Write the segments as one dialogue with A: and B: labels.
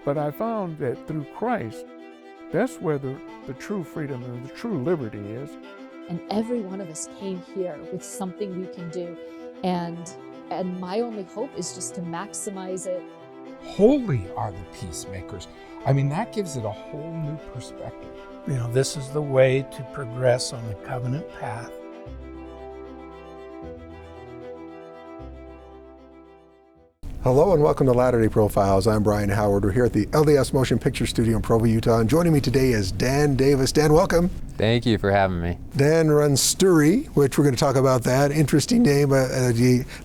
A: But I found that through Christ, that's where the true freedom and the true liberty is.
B: And every one of us came here with something we can do. And my only hope is just to maximize it.
C: Holy are the peacemakers. I mean, that gives it a whole new perspective.
D: You know, this is the way to progress on the covenant path.
E: Hello and welcome to Latter-day Profiles. I'm Brian Howard. We're here at the LDS Motion Picture Studio in Provo, Utah. And joining me today is Dan Davis. Dan, welcome.
F: Thank you for having me.
E: Dan runs Stiry, which we're going to talk about that. Interesting name,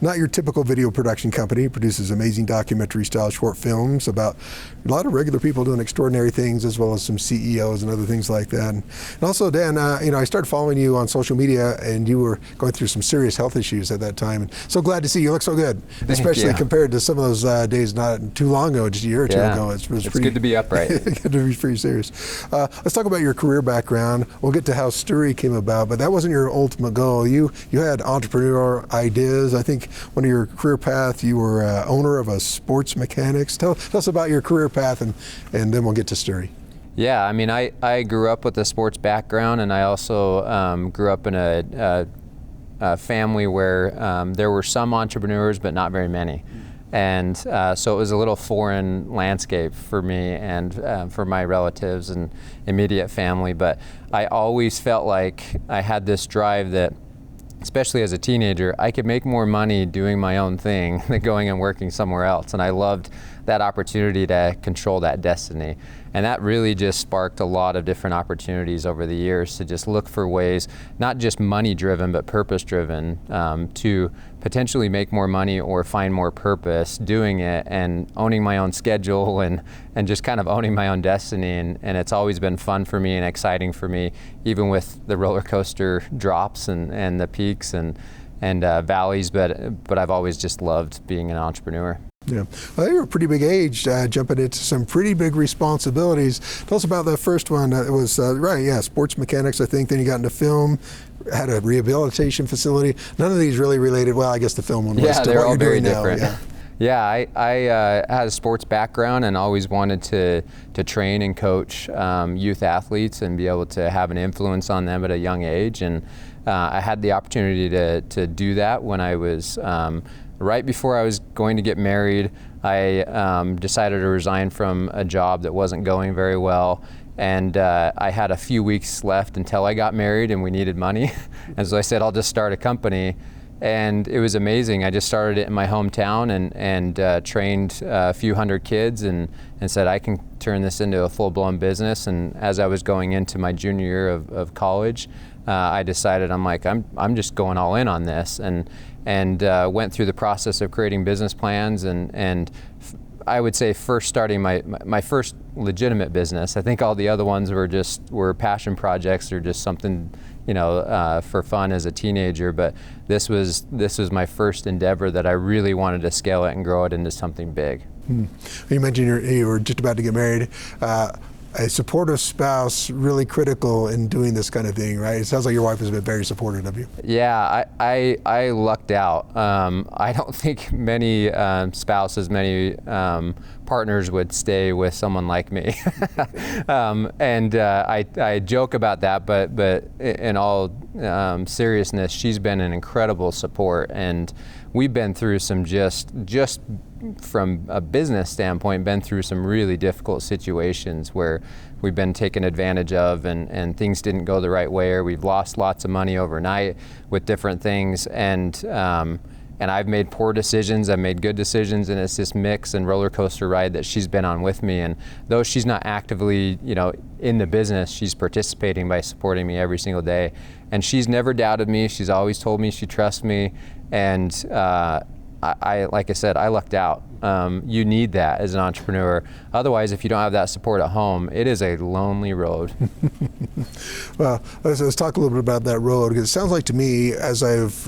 E: not your typical video production company. Produces amazing documentary-style short films about a lot of regular people doing extraordinary things, as well as some CEOs and other things like that. And also, Dan, I started following you on social media, and you were going through some serious health issues at that time. And so glad to see you look so good, especially compared to some of those days not too long ago, just a year or two ago.
F: It's good to be upright.
E: Good to be pretty serious. Let's talk about your career background. We'll get to how Stiry came about, but that wasn't your ultimate goal. You had entrepreneur ideas. I think one of your career path, you were owner of a sports mechanics. Tell us about your career path, and then we'll get to Stiry.
F: Yeah, I mean, I grew up with a sports background, and I also grew up in a family where there were some entrepreneurs, but not very many. And so it was a little foreign landscape for me and for my relatives and immediate family. But I always felt like I had this drive that, especially as a teenager, I could make more money doing my own thing than going and working somewhere else. And I loved that opportunity to control that destiny. And that really just sparked a lot of different opportunities over the years to just look for ways, not just money driven, but purpose driven, to potentially make more money or find more purpose doing it and owning my own schedule and just kind of owning my own destiny. And it's always been fun for me and exciting for me, even with the roller coaster drops and the peaks and valleys, but I've always just loved being an entrepreneur.
E: Yeah, well, you were a pretty big age, jumping into some pretty big responsibilities. Tell us about that first one. It was, sports mechanics, I think. Then you got into film, had a rehabilitation facility. None of these really related, well, I guess the film one was to
F: they're
E: what
F: all
E: you're
F: very
E: doing
F: different.
E: now.
F: Yeah, I had a sports background and always wanted to train and coach youth athletes and be able to have an influence on them at a young age. And I had the opportunity to do that when I was right before I was going to get married. I decided to resign from a job that wasn't going very well, and I had a few weeks left until I got married and we needed money. And so I said, I'll just start a company. And it was amazing. I just started it in my hometown and trained a few hundred kids and said I can turn this into a full-blown business. And as I was going into my junior year of college, I decided I'm just going all in on this and went through the process of creating business plans and I would say first starting my first legitimate business. I think all the other ones were passion projects or just something for fun as a teenager, but this was my first endeavor that I really wanted to scale it and grow it into something big.
E: You mentioned you were just about to get married. A supportive spouse, really critical in doing this kind of thing, right? It sounds like your wife has been very supportive of you.
F: Yeah, I lucked out. I don't think many spouses, many partners would stay with someone like me. I joke about that, but in all seriousness, she's been an incredible support, and we've been through some just from a business standpoint, been through some really difficult situations where we've been taken advantage of and things didn't go the right way, or we've lost lots of money overnight with different things. And I've made poor decisions, I've made good decisions, and it's this mix and roller coaster ride that she's been on with me. And though she's not actively, in the business, she's participating by supporting me every single day. And she's never doubted me. She's always told me she trusts me. And like I said, I lucked out. You need that as an entrepreneur. Otherwise, if you don't have that support at home, it is a lonely road.
E: Well, let's talk a little bit about that road, because it sounds like to me, as I've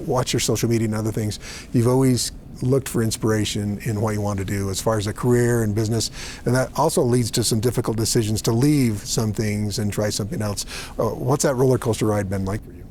E: watched your social media and other things, you've always looked for inspiration in what you want to do as far as a career and business, and that also leads to some difficult decisions to leave some things and try something else. What's that roller coaster ride been like for you?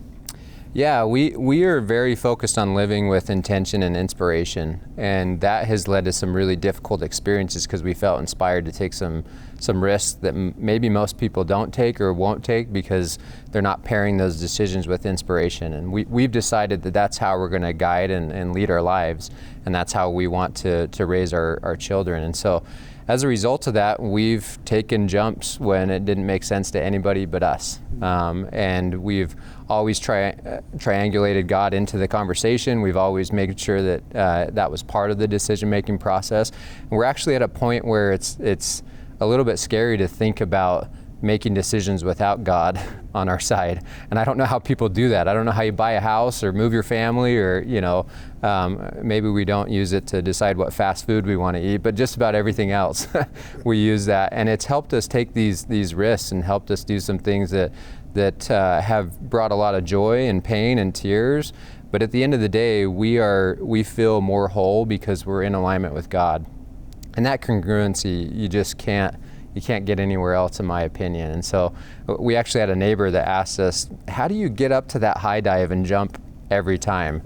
F: Yeah, we are very focused on living with intention and inspiration, and that has led to some really difficult experiences because we felt inspired to take some risks that maybe most people don't take or won't take because they're not pairing those decisions with inspiration. And we've decided that that's how we're going to guide and lead our lives, and that's how we want to raise our children. And so as a result of that, we've taken jumps when it didn't make sense to anybody but us. And we've always triangulated God into the conversation. We've always made sure that that was part of the decision-making process. And we're actually at a point where it's a little bit scary to think about making decisions without God on our side. And I don't know how people do that. I don't know how you buy a house or move your family, or maybe we don't use it to decide what fast food we want to eat, but just about everything else we use that. And it's helped us take these risks and helped us do some things that have brought a lot of joy and pain and tears. But at the end of the day, we feel more whole because we're in alignment with God. And that congruency, you can't get anywhere else, in my opinion. And so we actually had a neighbor that asked us, how do you get up to that high dive and jump every time?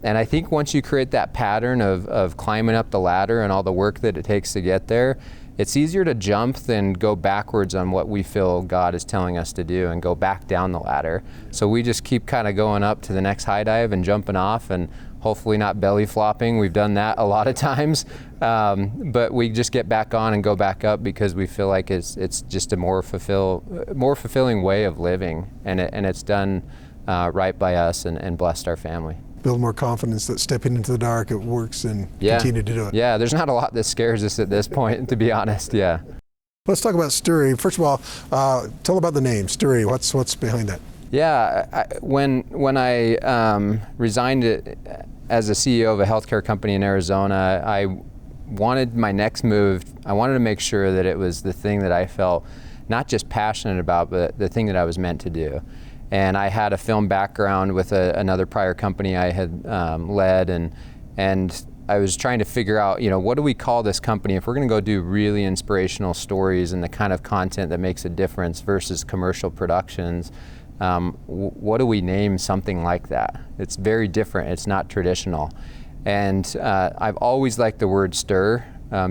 F: And I think once you create that pattern of climbing up the ladder and all the work that it takes to get there, it's easier to jump than go backwards on what we feel God is telling us to do and go back down the ladder. So we just keep kind of going up to the next high dive and jumping off, and hopefully not belly flopping. We've done that a lot of times, but we just get back on and go back up because we feel like it's just a more fulfilling way of living, and it's done right by us and blessed our family.
E: Build more confidence that stepping into the dark, it works, and continue to do it.
F: Yeah, there's not a lot that scares us at this point, to be honest. Yeah.
E: Let's talk about Stiry. First of all, tell about the name Stiry. What's behind that?
F: Yeah, when I resigned as a CEO of a healthcare company in Arizona, I wanted my next move. I wanted to make sure that it was the thing that I felt not just passionate about, but the thing that I was meant to do. And I had a film background with another prior company I had led, and I was trying to figure out, what do we call this company if we're going to go do really inspirational stories and the kind of content that makes a difference versus commercial productions. What do we name something like that? It's very different. It's not traditional. And I've always liked the word stir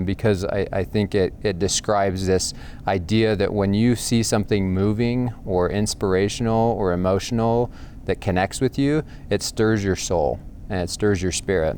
F: because I think it describes this idea that when you see something moving or inspirational or emotional that connects with you, it stirs your soul and it stirs your spirit.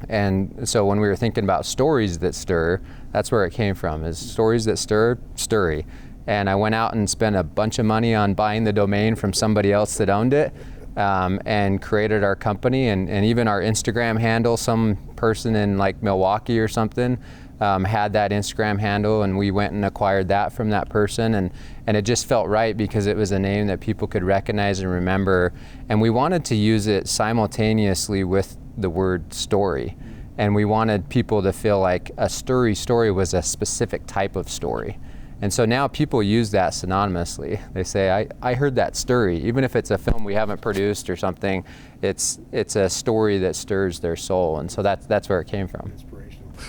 F: And so when we were thinking about stories that stir, that's where it came from, is stories that stir, Stiry. And I went out and spent a bunch of money on buying the domain from somebody else that owned it, and created our company, and even our Instagram handle. Some person in like Milwaukee or something had that Instagram handle, and we went and acquired that from that person, and it just felt right because it was a name that people could recognize and remember, and we wanted to use it simultaneously with the word story. And we wanted people to feel like a Stiry story was a specific type of story. And so now people use that synonymously. They say, I heard that Stiry. Even if it's a film we haven't produced or something, it's a story that stirs their soul. And so that's where it came from.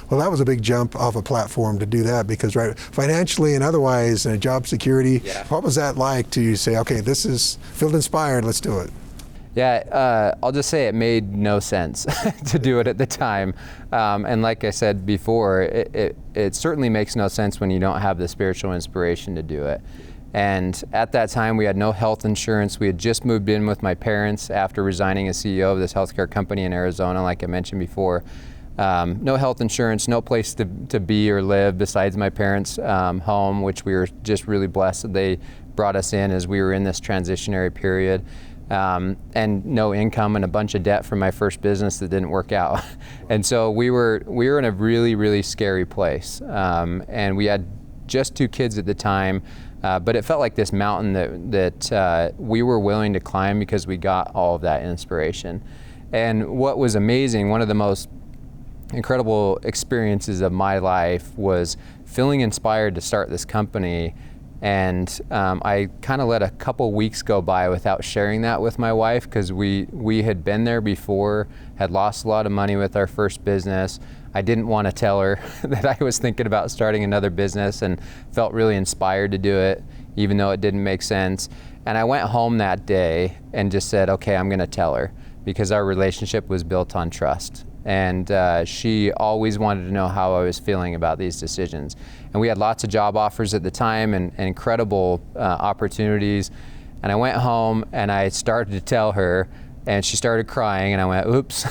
E: Well, that was a big jump off a platform to do that because, right, financially and otherwise, job security, what was that like to say, okay, this is feel inspired, let's do it?
F: Yeah, I'll just say it made no sense to do it at the time. And like I said before, it certainly makes no sense when you don't have the spiritual inspiration to do it. And at that time, we had no health insurance. We had just moved in with my parents after resigning as CEO of this healthcare company in Arizona, like I mentioned before. No health insurance, no place to be or live besides my parents' home, which we were just really blessed that they brought us in as we were in this transitionary period. And no income and a bunch of debt from my first business that didn't work out. And so we were in a really, really scary place. And we had just 2 kids at the time, but it felt like this mountain that we were willing to climb because we got all of that inspiration. And what was amazing, one of the most incredible experiences of my life was feeling inspired to start this company. And I kind of let a couple weeks go by without sharing that with my wife because we had been there before, had lost a lot of money with our first business. I didn't want to tell her that I was thinking about starting another business and felt really inspired to do it, even though it didn't make sense. And I went home that day and just said, okay, I'm going to tell her, because our relationship was built on trust. And she always wanted to know how I was feeling about these decisions. And we had lots of job offers at the time and incredible opportunities. And I went home and I started to tell her, and she started crying, and I went, oops,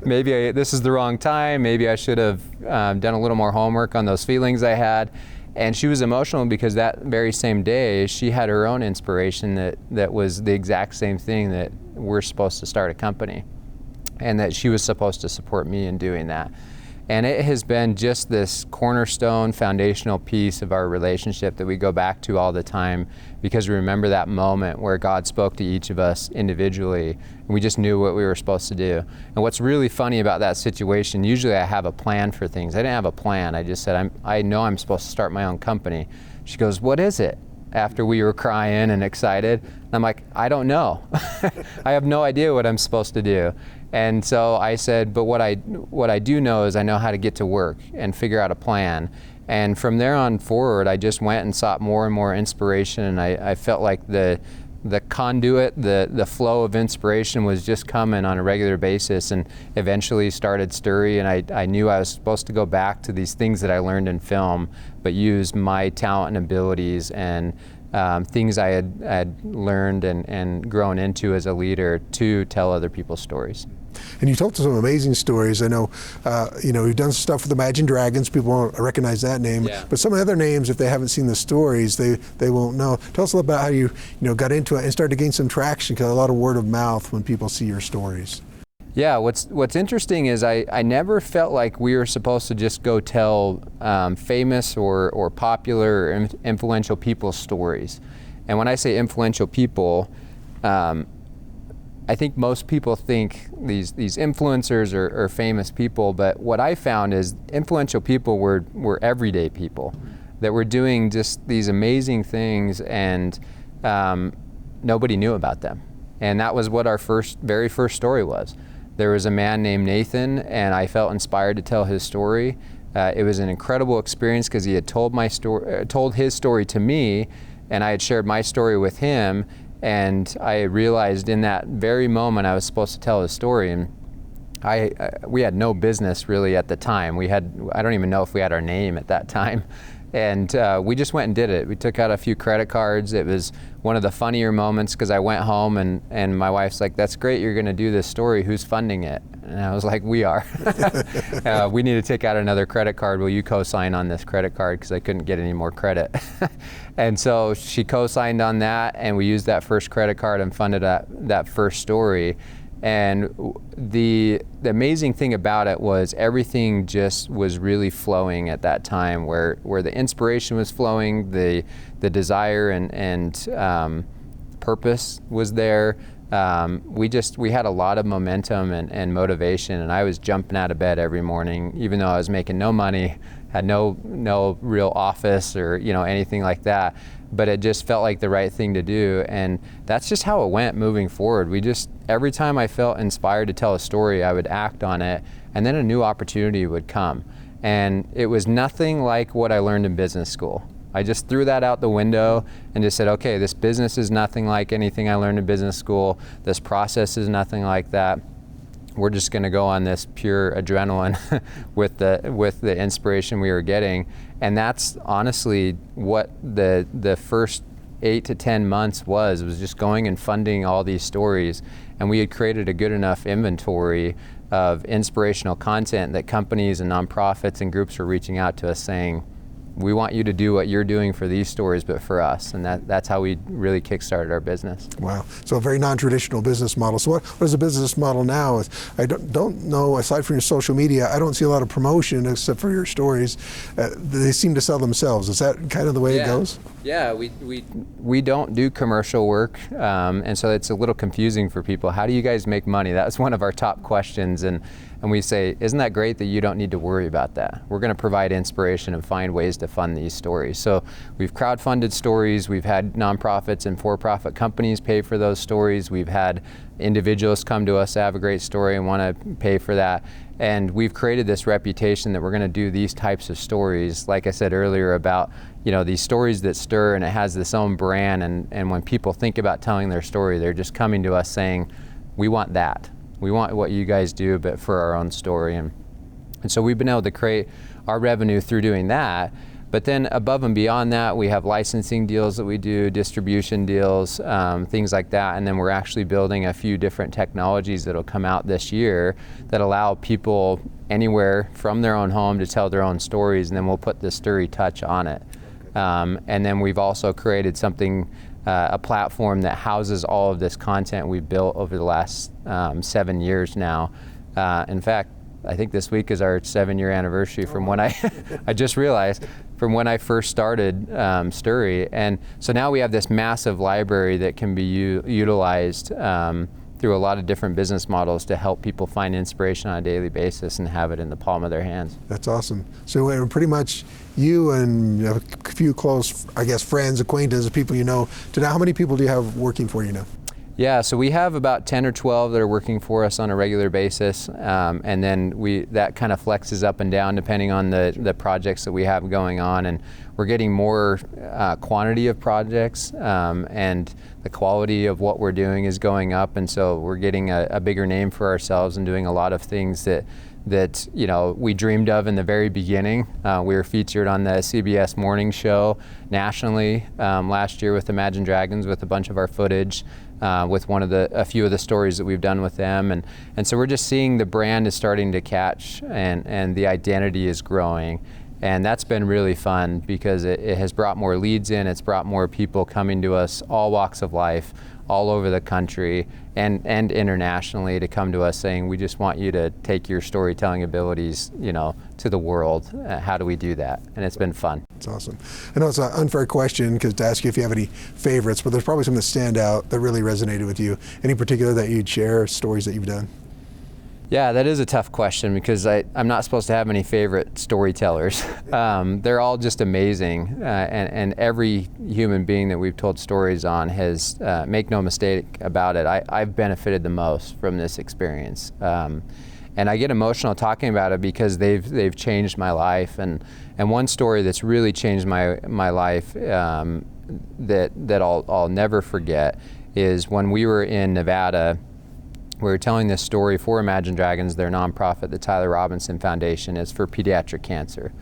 F: maybe this is the wrong time. Maybe I should have done a little more homework on those feelings I had. And she was emotional because that very same day, she had her own inspiration that was the exact same thing, that we're supposed to start a company, and that she was supposed to support me in doing that. And it has been just this cornerstone, foundational piece of our relationship that we go back to all the time, because we remember that moment where God spoke to each of us individually, and we just knew what we were supposed to do. And what's really funny about that situation, usually I have a plan for things. I didn't have a plan. I just said, I know I'm supposed to start my own company. She goes, what is it? After we were crying and excited. And I'm like, I don't know. I have no idea what I'm supposed to do. And so I said, but what I do know is I know how to get to work and figure out a plan. And from there on forward, I just went and sought more and more inspiration, and I felt like the conduit, the flow of inspiration was just coming on a regular basis, and eventually started Stiry. And I knew I was supposed to go back to these things that I learned in film, but use my talent and abilities and things I had learned and grown into as a leader to tell other people's stories.
E: And you told some amazing stories. I know, you've done stuff with Imagine Dragons. People won't recognize that name.
F: Yeah.
E: But some of the other names, if they haven't seen the stories, they won't know. Tell us a little about how you got into it and started to gain some traction, because a lot of word of mouth when people see your stories.
F: Yeah, what's interesting is I never felt like we were supposed to just go tell famous or popular or influential people's stories. And when I say influential people, I think most people think these influencers are famous people, but what I found is influential people were everyday people that were doing just these amazing things, and nobody knew about them. And that was what our very first story was. There was a man named Nathan, and I felt inspired to tell his story. It was an incredible experience because he had told his story to me, and I had shared my story with him. And I realized in that very moment I was supposed to tell his story, and we had no business really at the time. I don't even know if we had our name at that time. And we just went and did it. We took out a few credit cards. It was one of the funnier moments because I went home and my wife's like, that's great, you're gonna do this story, who's funding it? And I was like, we are. We need to take out another credit card. Will you co-sign on this credit card? Because I couldn't get any more credit. And so she co-signed on that, and we used that first credit card and funded that first story. And the amazing thing about it was everything just was really flowing at that time, where the inspiration was flowing, the desire and purpose was there. We had a lot of momentum and motivation, and I was jumping out of bed every morning, even though I was making no money, had no real office or anything like that. But it just felt like the right thing to do, and that's just how it went moving forward. Every time I felt inspired to tell a story, I would act on it, and then a new opportunity would come. And it was nothing like what I learned in business school. I just threw that out the window and just said, okay, this business is nothing like anything I learned in business school. This process is nothing like that. We're just going to go on this pure adrenaline with the inspiration we were getting. And that's honestly what the first 8 to 10 months was just going and funding all these stories. And we had created a good enough inventory of inspirational content that companies and nonprofits and groups were reaching out to us saying, we want you to do what you're doing for these stories, but for us. And that's how we really kickstarted our business.
E: Wow. So a very non-traditional business model. So what is the business model now? I don't know, aside from your social media, I don't see a lot of promotion except for your stories. They seem to sell themselves. Is that kind of the way it goes?
F: Yeah, we don't do commercial work, and so it's a little confusing for people. How do you guys make money? That was one of our top questions, and we say, isn't that great that you don't need to worry about that? We're going to provide inspiration and find ways to fund these stories. So we've crowdfunded stories, we've had nonprofits and for-profit companies pay for those stories, we've had individuals come to us that have a great story and want to pay for that. And we've created this reputation that we're going to do these types of stories, like I said earlier, about these stories that stir, and it has this own brand. And when people think about telling their story, they're just coming to us saying, we want that. We want what you guys do, but for our own story. And so we've been able to create our revenue through doing that. But then above and beyond that, we have licensing deals that we do, distribution deals, things like that. And then we're actually building a few different technologies that'll come out this year that allow people anywhere from their own home to tell their own stories, and then we'll put the Stiry touch on it. And then we've also created something, a platform that houses all of this content we've built over the last 7 years now. In fact, I think this week is our 7-year anniversary from when I just realized, from when I first started Stiry. And so now we have this massive library that can be utilized through a lot of different business models to help people find inspiration on a daily basis and have it in the palm of their hands.
E: That's awesome. So pretty much you and a few close, I guess, friends, acquaintances, people you know, to now, how many people do you have working for you now?
F: Yeah, so we have about 10 or 12 that are working for us on a regular basis, and then that kind of flexes up and down depending on the projects that we have going on, and we're getting more quantity of projects, and the quality of what we're doing is going up, and so we're getting a bigger name for ourselves and doing a lot of things that we dreamed of in the very beginning. We were featured on the CBS morning show nationally last year with Imagine Dragons, with a bunch of our footage, with a few of the stories that we've done with them, and so we're just seeing the brand is starting to catch, and the identity is growing, and that's been really fun because it has brought more leads in. It's brought more people coming to us, all walks of life, all over the country and internationally, to come to us saying, we just want you to take your storytelling abilities, to the world. How do we do that? And it's been fun.
E: It's awesome. I know it's an unfair question to ask you if you have any favorites, but there's probably some that stand out that really resonated with you. Any particular that you'd share, stories that you've done?
F: Yeah, that is a tough question because I'm not supposed to have any favorite storytellers. They're all just amazing, and every human being that we've told stories on has, make no mistake about it, I've benefited the most from this experience. And I get emotional talking about it because they've changed my life. And one story that's really changed my life that I'll never forget is when we were in Nevada. We were telling this story for Imagine Dragons, their nonprofit, the Tyler Robinson Foundation, is for pediatric cancer.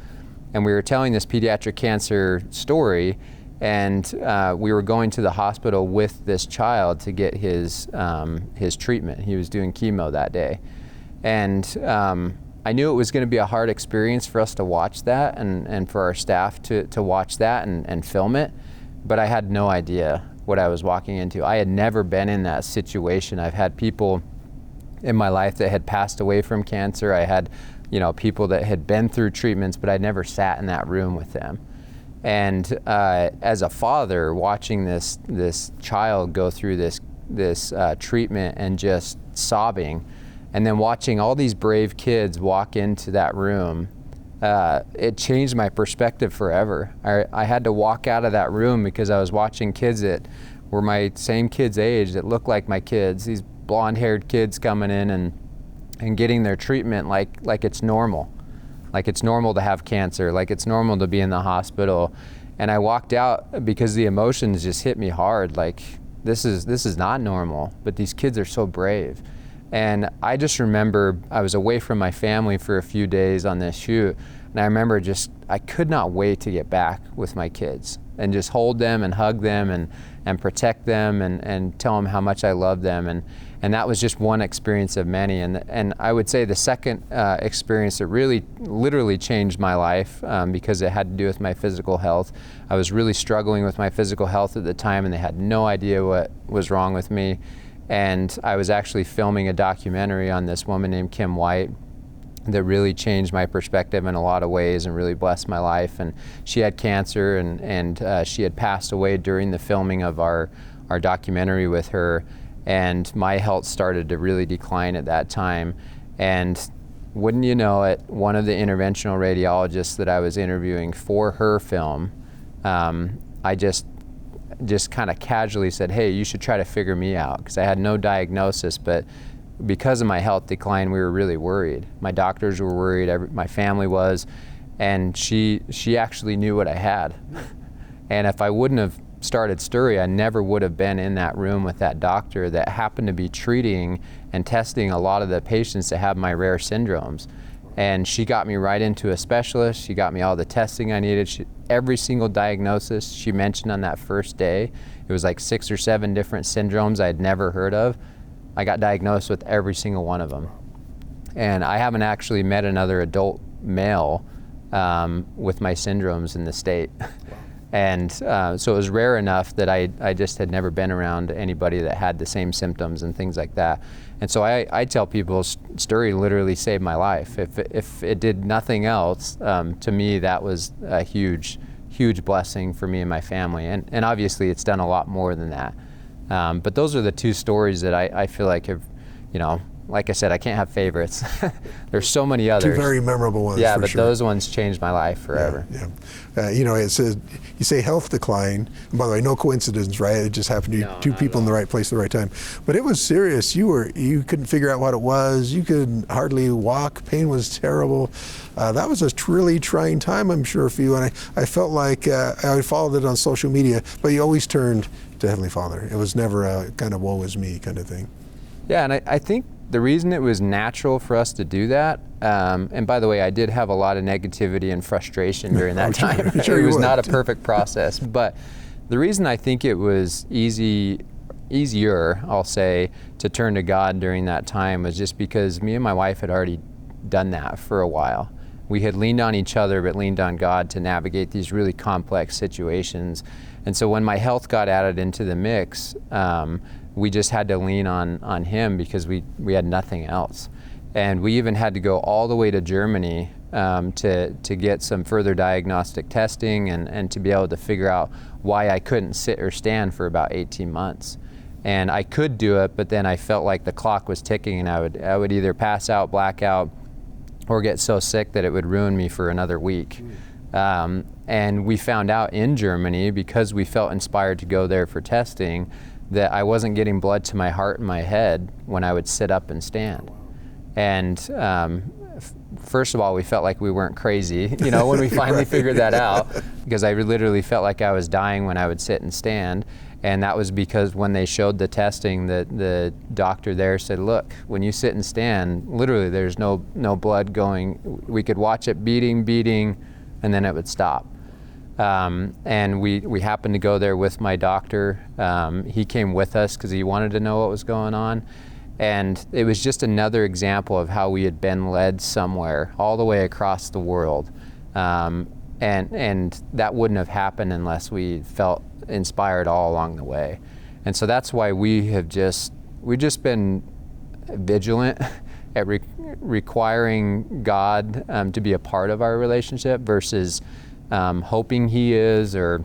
F: And we were telling this pediatric cancer story, and we were going to the hospital with this child to get his treatment. He was doing chemo that day. And I knew it was going to be a hard experience for us to watch that, and for our staff to watch that and film it, but I had no idea what I was walking into. I had never been in that situation. I've had people in my life that had passed away from cancer. I had, people that had been through treatments, but I'd never sat in that room with them. And as a father, watching this child go through this treatment and just sobbing, and then watching all these brave kids walk into that room, it changed my perspective forever. I had to walk out of that room because I was watching kids that were my same kids' age, that looked like my kids, these blonde-haired kids coming in and getting their treatment like it's normal. Like it's normal to have cancer, like it's normal to be in the hospital. And I walked out because the emotions just hit me hard, like this is not normal, but these kids are so brave. And I just remember I was away from my family for a few days on this shoot, and I remember I could not wait to get back with my kids and just hold them and hug them and protect them and tell them how much I love them. And that was just one experience of many. And I would say the second experience that really literally changed my life, because it had to do with my physical health. I was really struggling with my physical health at the time, and they had no idea what was wrong with me. And I was actually filming a documentary on this woman named Kim White that really changed my perspective in a lot of ways and really blessed my life. And she had cancer, and she had passed away during the filming of our documentary with her. And my health started to really decline at that time. And wouldn't you know it, one of the interventional radiologists that I was interviewing for her film, I just kind of casually said, hey, you should try to figure me out, because I had no diagnosis, but because of my health decline, we were really worried. My doctors were worried, my family was, and she actually knew what I had. And if I wouldn't have started Stiry, I never would have been in that room with that doctor that happened to be treating and testing a lot of the patients that have my rare syndromes. And she got me right into a specialist. She got me all the testing I needed. Every single diagnosis she mentioned on that first day, it was like 6 or 7 different syndromes I'd never heard of. I got diagnosed with every single one of them. And I haven't actually met another adult male with my syndromes in the state. And so it was rare enough that I just had never been around anybody that had the same symptoms and things like that. And so I tell people Stiry literally saved my life. If it did nothing else, to me that was a huge blessing for me and my family. And obviously it's done a lot more than that. But those are the 2 stories that I feel like have, like I said, I can't have favorites. There's so many others.
E: 2 very memorable ones.
F: Yeah,
E: for
F: but
E: sure.
F: those ones changed my life forever.
E: Yeah. It says, you say health decline. And by the way, no coincidence, right? It just happened to be 2 people in the right place at the right time. But it was serious. You couldn't figure out what it was. You could hardly walk. Pain was terrible. That was a really trying time, I'm sure, for you. And I felt like I followed it on social media, but you always turned to Heavenly Father. It was never a kind of woe is me kind of thing.
F: Yeah, and I think the reason it was natural for us to do that, and by the way, I did have a lot of negativity and frustration during that time. It was not a perfect process, but the reason I think it was easier, I'll say, to turn to God during that time was just because me and my wife had already done that for a while. We had leaned on each other, but leaned on God to navigate these really complex situations. And so when my health got added into the mix, we just had to lean on him because we had nothing else. And we even had to go all the way to Germany to get some further diagnostic testing and to be able to figure out why I couldn't sit or stand for about 18 months. And I could do it, but then I felt like the clock was ticking and I would either pass out, black out, or get so sick that it would ruin me for another week. And we found out in Germany, because we felt inspired to go there for testing, that I wasn't getting blood to my heart and my head when I would sit up and stand. And first of all, we felt like we weren't crazy, when we finally figured that out, because I literally felt like I was dying when I would sit and stand. And that was because when they showed the testing, the doctor there said, look, when you sit and stand, literally there's no blood going. We could watch it beating, and then it would stop. And we happened to go there with my doctor. He came with us because he wanted to know what was going on. And it was just another example of how we had been led somewhere all the way across the world. And that wouldn't have happened unless we felt inspired all along the way. And so that's why we've just been vigilant at requiring God to be a part of our relationship versus hoping he is or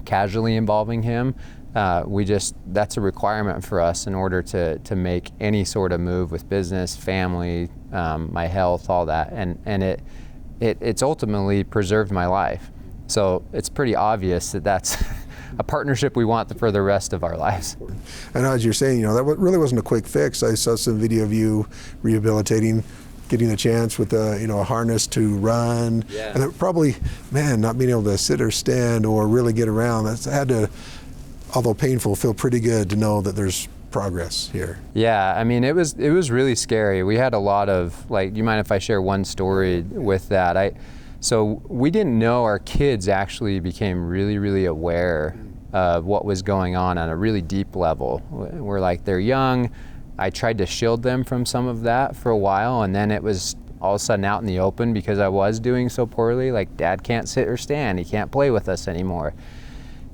F: casually involving him. That's a requirement for us in order to make any sort of move with business, family, my health, all that. And it's ultimately preserved my life. So it's pretty obvious that that's a partnership we want for the rest of our lives.
E: And as you're saying, that really wasn't a quick fix. I saw some video of you rehabilitating, getting a chance with a harness to run, and it probably, not being able to sit or stand or really get around. That's had to, although painful, feel pretty good to know that there's progress here.
F: Yeah, I mean, it was really scary. We had a lot of, do you mind if I share one story with that? So we didn't know our kids actually became really, really aware of what was going on a really deep level. We're like, they're young. I tried to shield them from some of that for a while, and then it was all of a sudden out in the open because I was doing so poorly. Like, Dad can't sit or stand. He can't play with us anymore.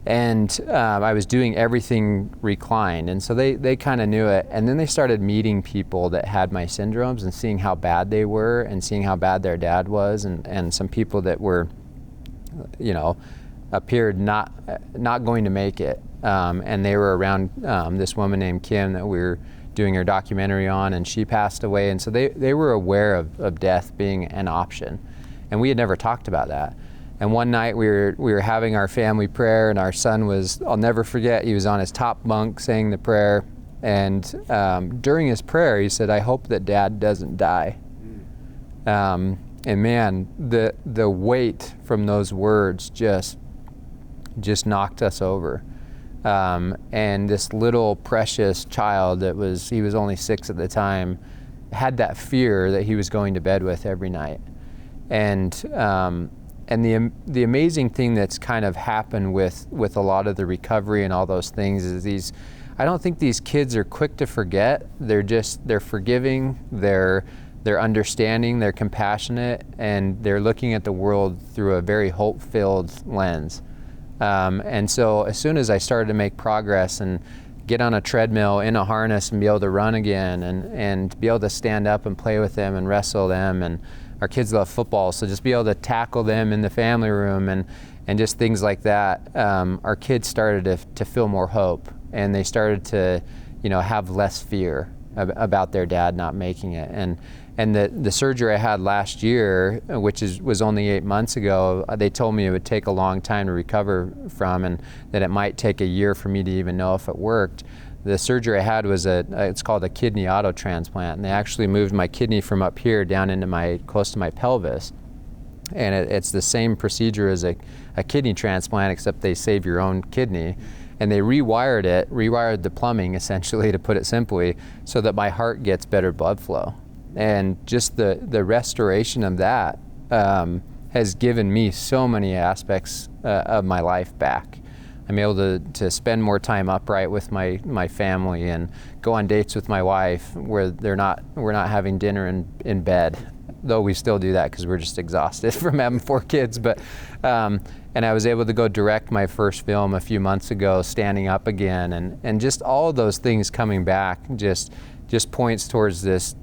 F: And I was doing everything reclined, and so they kind of knew it. And then they started meeting people that had my syndromes and seeing how bad they were and seeing how bad their dad was, and some people that were, appeared not going to make it. And they were around this woman named Kim that we were doing her documentary on, and she passed away. And so they were aware of death being an option, and we had never talked about that. And one night we were having our family prayer, and our son was, I'll never forget, he was on his top bunk saying the prayer, And during his prayer, he said, "I hope that Dad doesn't die." And man, the weight from those words just knocked us over. And this little precious child he was only 6 at the time, had that fear that he was going to bed with every night. And the amazing thing that's kind of happened with a lot of the recovery and all those things is I don't think these kids are quick to forget. They're forgiving, they're understanding, they're compassionate, and they're looking at the world through a very hope-filled lens. And so as soon as I started to make progress and get on a treadmill in a harness and be able to run again and be able to stand up and play with them and wrestle them, and our kids love football, so just be able to tackle them in the family room and just things like that, our kids started to feel more hope, and they started to, have less fear about their dad not making it. And the surgery I had last year, which was only 8 months ago, they told me it would take a long time to recover from, and that it might take a year for me to even know if it worked. The surgery I had was it's called a kidney auto transplant, and they actually moved my kidney from up here down into close to my pelvis. And it's the same procedure as a kidney transplant, except they save your own kidney. And they rewired the plumbing, essentially, to put it simply, so that my heart gets better blood flow. And just the restoration of that has given me so many aspects of my life back. I'm able to spend more time upright with my family and go on dates with my wife where we're not having dinner in bed, though we still do that because we're just exhausted from having 4 kids. But and I was able to go direct my first film a few months ago, standing up again, and just all of those things coming back just points towards this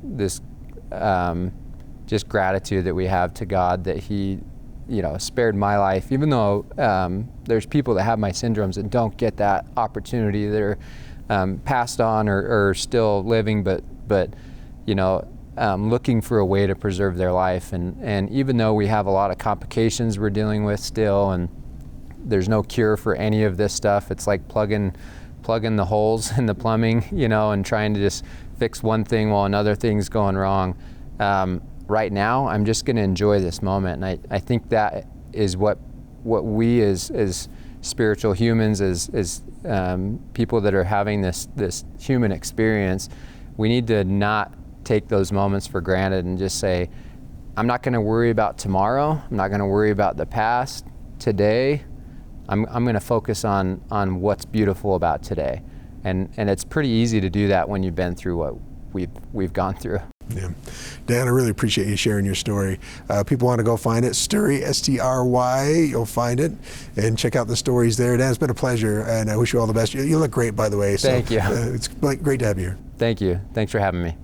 F: just gratitude that we have to God that He spared my life, even though there's people that have my syndromes and don't get that opportunity, that are passed on or still living, but looking for a way to preserve their life. And even though we have a lot of complications we're dealing with still, and there's no cure for any of this stuff, it's like plugging the holes in the plumbing, and trying to just fix one thing while another thing's going wrong. Right now, I'm just going to enjoy this moment, and I think that is what we as spiritual humans, as people that are having this human experience, we need to not take those moments for granted and just say, I'm not going to worry about tomorrow. I'm not going to worry about the past. Today, I'm going to focus on what's beautiful about today, and it's pretty easy to do that when you've been through what we've gone through.
E: Yeah. Dan, I really appreciate you sharing your story. People want to go find it, Stiry, S-T-R-Y, you'll find it, and check out the stories there. Dan, it's been a pleasure, and I wish you all the best. You look great, by the way.
F: Thank you.
E: It's great to have you here.
F: Thank you. Thanks for having me.